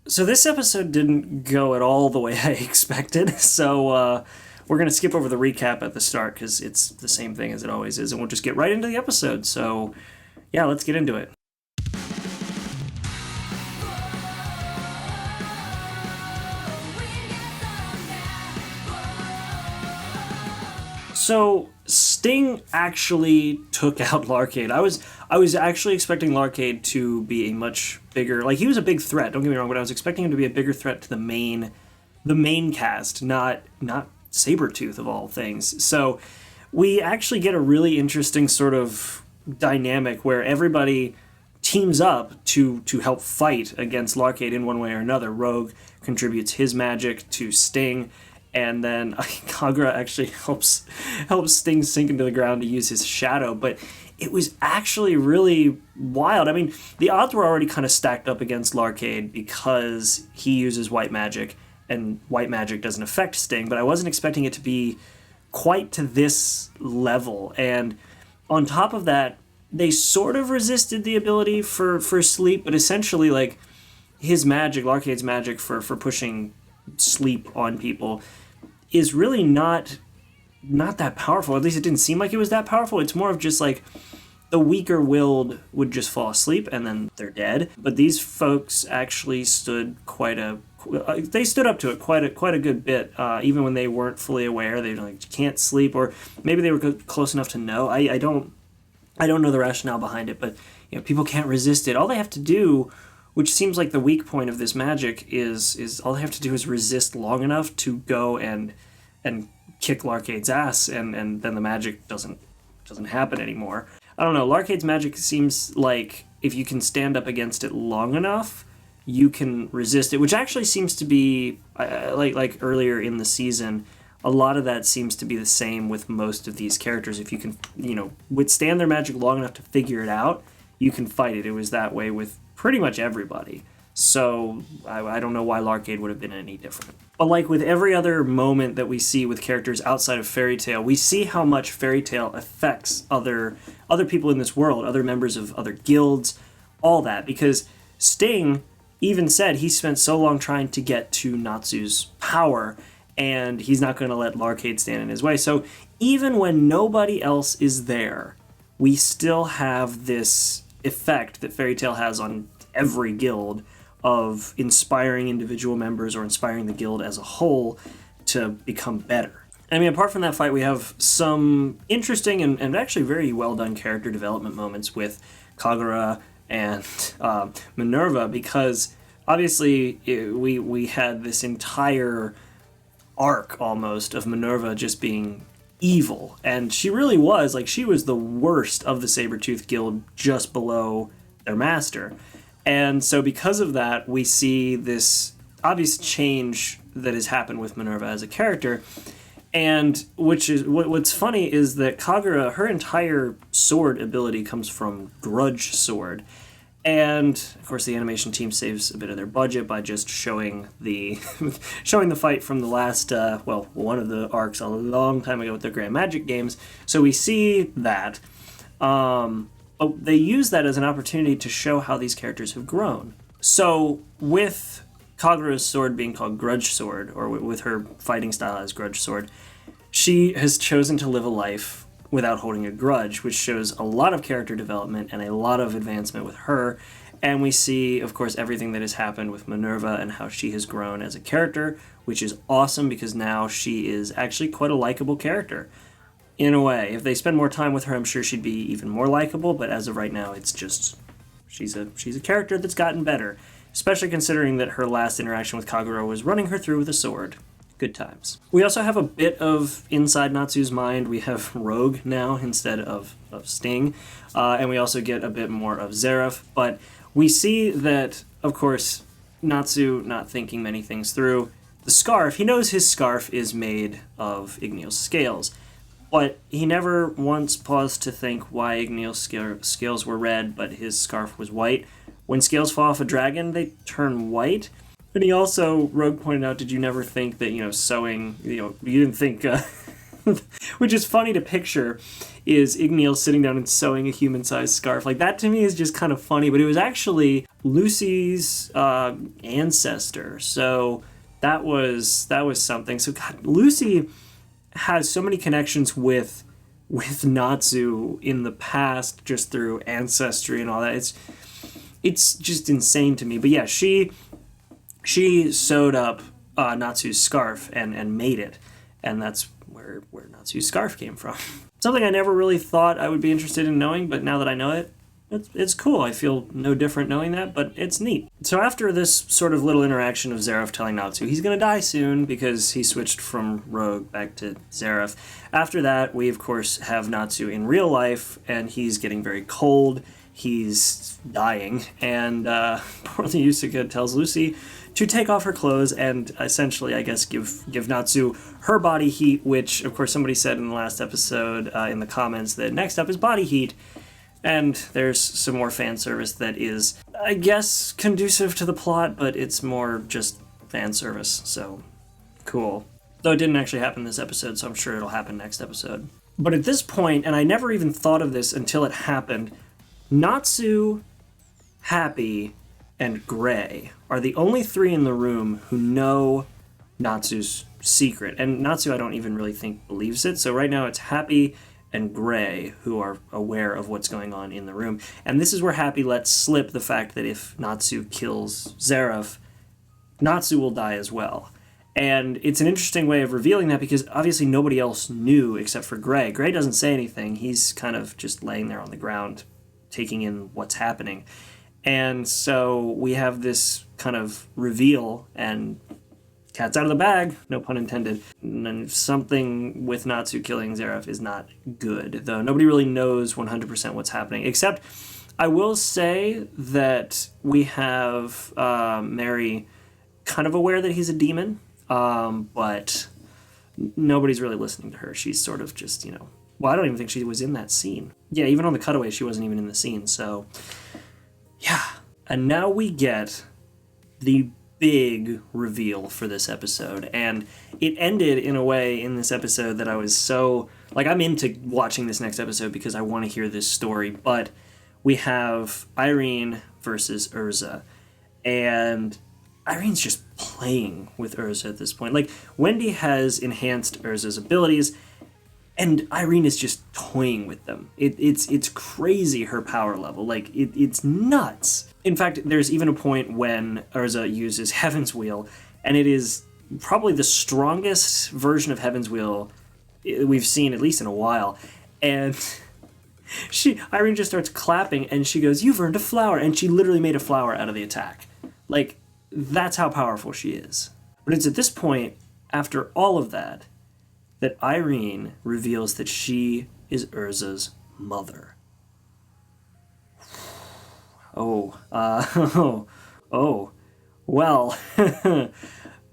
So this episode didn't go at all the way I expected. So we're going to skip over the recap at the start because it's the same thing as it always is, and we'll just get right into the episode. So yeah, let's get into it. So Sting actually took out Larcade. I was actually expecting Larcade to be a much bigger, like, he was a big threat. Don't get me wrong, but I was expecting him to be a bigger threat to the main cast, not Sabretooth of all things. So we actually get a really interesting sort of dynamic where everybody teams up to help fight against Larcade in one way or another. Rogue contributes his magic to Sting, and then Kagura actually helps Sting sink into the ground to use his shadow. But it was actually really wild. I mean, the odds were already kind of stacked up against Larcade because he uses white magic, and white magic doesn't affect Sting, but I wasn't expecting it to be quite to this level. And on top of that, they sort of resisted the ability for sleep, but essentially, like, his magic, Larcade's magic for pushing sleep on people is really not that powerful. At least it didn't seem like it was that powerful. It's more of just like the weaker willed would just fall asleep and then they're dead. But these folks actually stood they stood up to it quite a good bit, even when they weren't fully aware. They like can't sleep, or maybe they were close enough to know. I don't know the rationale behind it, but people can't resist it. All they have to do, which seems like the weak point of this magic, is all they have to do is resist long enough to go and kick Larcade's ass, and then the magic doesn't happen anymore. I don't know. Larcade's magic seems like if you can stand up against it long enough, you can resist it, which actually seems to be like earlier in the season. A lot of that seems to be the same with most of these characters. If you can, withstand their magic long enough to figure it out, you can fight it. It was that way with pretty much everybody. So I don't know why Larcade would have been any different. But like with every other moment that we see with characters outside of Fairy Tail, we see how much Fairy Tail affects other people in this world, other members of other guilds, all that. Because Sting even said he spent so long trying to get to Natsu's power, and he's not going to let Larcade stand in his way. So even when nobody else is there, we still have this effect that Fairy Tail has on every guild of inspiring individual members or inspiring the guild as a whole to become better. I mean, apart from that fight, we have some interesting and actually very well done character development moments with Kagura and Minerva, because obviously we had this entire arc almost of Minerva just being evil, and she really was. Like, she was the worst of the Sabretooth Guild, just below their master. And so because of that, we see this obvious change that has happened with Minerva as a character. And what's funny is that Kagura, her entire sword ability comes from Grudge Sword. And of course, the animation team saves a bit of their budget by just showing the fight from the last one of the arcs a long time ago with the Grand Magic games. So we see that. But they use that as an opportunity to show how these characters have grown. So with Kagura's sword being called Grudge Sword, or with her fighting style as Grudge Sword, she has chosen to live a life without holding a grudge, which shows a lot of character development and a lot of advancement with her. And we see, of course, everything that has happened with Minerva and how she has grown as a character, which is awesome because now she is actually quite a likable character. In a way, if they spend more time with her, I'm sure she'd be even more likable, but as of right now, it's just she's a character that's gotten better, especially considering that her last interaction with Kagura was running her through with a sword. Good times. We also have a bit of inside Natsu's mind. We have Rogue now instead of Sting, and we also get a bit more of Zeref, but we see that, of course, Natsu not thinking many things through. The scarf, he knows his scarf is made of Ignneo's scales, but he never once paused to think why Ignneo's scales were red, but his scarf was white. When scales fall off a dragon, they turn white. And he also, Rogue pointed out, did you never think that, sewing, you didn't think which is funny to picture, is Igneel sitting down and sewing a human-sized scarf. Like, that to me is just kind of funny, but it was actually Lucy's ancestor, so that was something. So, God, Lucy has so many connections with Natsu in the past, just through ancestry and all that. It's just insane to me. But yeah, she sewed up Natsu's scarf and made it, and that's where Natsu's scarf came from. Something I never really thought I would be interested in knowing, but now that I know it, it's cool. I feel no different knowing that, but it's neat. So after this sort of little interaction of Zeref telling Natsu he's going to die soon because he switched from Rogue back to Zeref, after that we of course have Natsu in real life, and he's getting very cold. He's dying, and poorly Yusuke tells Lucy to take off her clothes and essentially, I guess, give Natsu her body heat, which, of course, somebody said in the last episode in the comments that next up is body heat. And there's some more fan service that is, I guess, conducive to the plot, but it's more just fan service, so cool. Though it didn't actually happen this episode, so I'm sure it'll happen next episode. But at this point, and I never even thought of this until it happened, Natsu, Happy, and Gray are the only three in the room who know Natsu's secret. And Natsu, I don't even really think believes it. So right now it's Happy and Gray who are aware of what's going on in the room. And this is where Happy lets slip the fact that if Natsu kills Zeref, Natsu will die as well. And it's an interesting way of revealing that because obviously nobody else knew except for Gray. Gray doesn't say anything. He's kind of just laying there on the ground, taking in what's happening. And so we have this kind of reveal, and cat's out of the bag, no pun intended. And something with Natsu killing Zeref is not good, though nobody really knows 100% what's happening. Except, I will say that we have Mary kind of aware that he's a demon, but nobody's really listening to her. She's sort of just, well, I don't even think she was in that scene. Yeah, even on the cutaway, she wasn't even in the scene, so yeah. And now we get the big reveal for this episode, and it ended in a way in this episode that I was so, I'm into watching this next episode because I want to hear this story, but we have Irene versus Urza, and Irene's just playing with Urza at this point. Wendy has enhanced Urza's abilities, and Irene is just toying with them. It's crazy, her power level. It's nuts. In fact, there's even a point when Urza uses Heaven's Wheel, and it is probably the strongest version of Heaven's Wheel we've seen, at least in a while. And Irene just starts clapping, and she goes, "You've earned a flower," and she literally made a flower out of the attack. That's how powerful she is. But it's at this point, after all of that Irene reveals that she is Urza's mother. Well,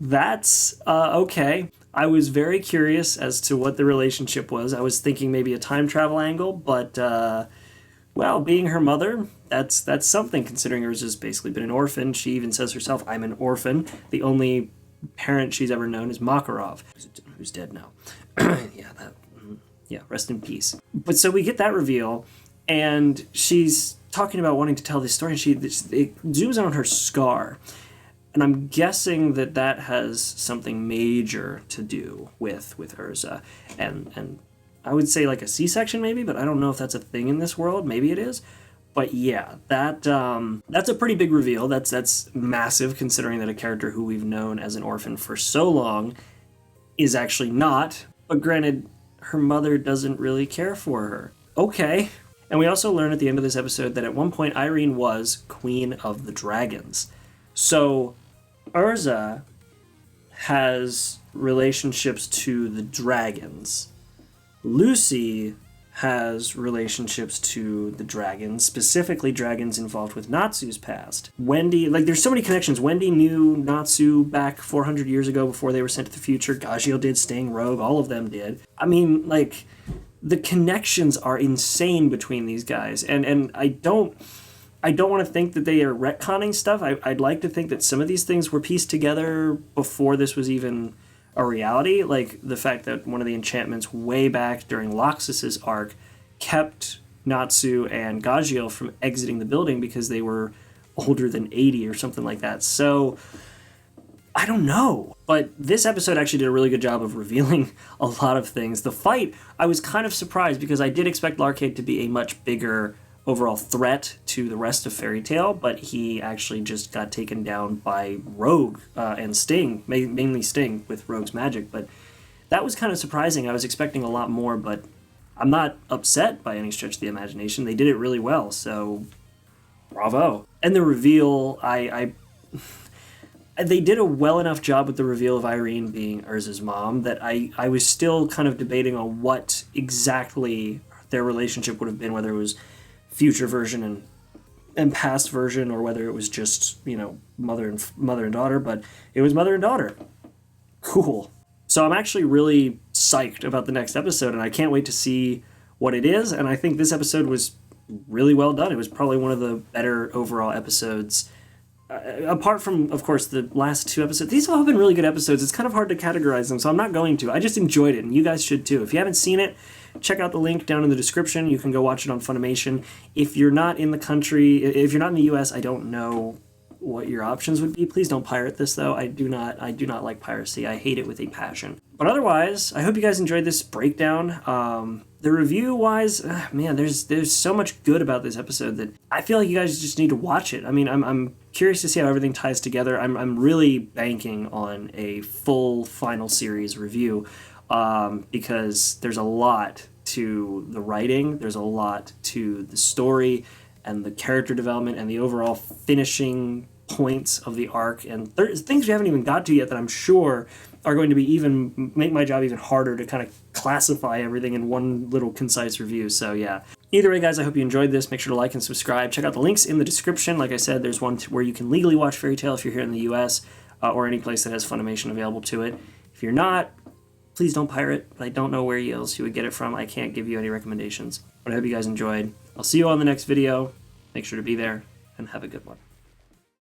that's okay. I was very curious as to what the relationship was. I was thinking maybe a time travel angle, but, being her mother, that's something, considering Urza's basically been an orphan. She even says herself, "I'm an orphan." The only parent she's ever known is Makarov, who's dead now. Rest in peace. But so we get that reveal, and she's talking about wanting to tell this story, and it zooms on her scar. And I'm guessing that has something major to do with Urza. And I would say a C-section maybe, but I don't know if that's a thing in this world. Maybe it is. But yeah, that's a pretty big reveal. That's massive, considering that a character who we've known as an orphan for so long is actually not. But granted, her mother doesn't really care for her. Okay. And we also learn at the end of this episode that at one point Irene was Queen of the Dragons. So Urza has relationships to the dragons. Lucy has relationships to the dragons, specifically dragons involved with Natsu's past. Wendy, there's so many connections. Wendy knew Natsu back 400 years ago before they were sent to the future. Gagio did, staying rogue, all of them did. I mean, the connections are insane between these guys, and I don't want to think that they are retconning stuff. I'd like to think that some of these things were pieced together before this was even a reality. Like the fact that one of the enchantments way back during Loxus's arc kept Natsu and Gagio from exiting the building because they were older than 80 or something like that. So I don't know. But this episode actually did a really good job of revealing a lot of things. The fight, I was kind of surprised because I did expect Larkade to be a much bigger overall threat to the rest of Fairy Tail, but he actually just got taken down by Rogue and Sting, mainly Sting with Rogue's magic. But that was kind of surprising. I was expecting a lot more, but I'm not upset by any stretch of the imagination. They did it really well, so bravo. And the reveal, they did a well enough job with the reveal of Irene being Urza's mom that I was still kind of debating on what exactly their relationship would have been, whether it was future version and past version, or whether it was just, you know, mother and daughter. But it was mother and daughter. Cool. So I'm actually really psyched about the next episode, and I can't wait to see what it is. And I think this episode was really well done. It was probably one of the better overall episodes. Apart from, of course, the last two episodes. These have all been really good episodes. It's kind of hard to categorize them, so I'm not going to. I just enjoyed it, and you guys should too. If you haven't seen it, check out the link down in the description. You can go watch it on Funimation. If you're not in the country, if you're not in the US, I don't know what your options would be. Please don't pirate this, though. I do not like piracy. I hate it with a passion. But otherwise, I hope you guys enjoyed this breakdown. The review-wise, man, there's so much good about this episode that I feel like you guys just need to watch it. I mean, I'm curious to see how everything ties together. I'm really banking on a full final series review because there's a lot to the writing, there's a lot to the story and the character development and the overall finishing points of the arc, and there's things we haven't even got to yet that I'm sure are going to be even make my job even harder to kind of classify everything in one little concise review. So yeah. Either way, guys, I hope you enjoyed this. Make sure to like and subscribe. Check out the links in the description. Like I said, there's one where you can legally watch Fairy Tail if you're here in the US, or any place that has Funimation available to it. If you're not, please don't pirate. But I don't know where else you would get it from. I can't give you any recommendations. But I hope you guys enjoyed. I'll see you on the next video. Make sure to be there, and have a good one.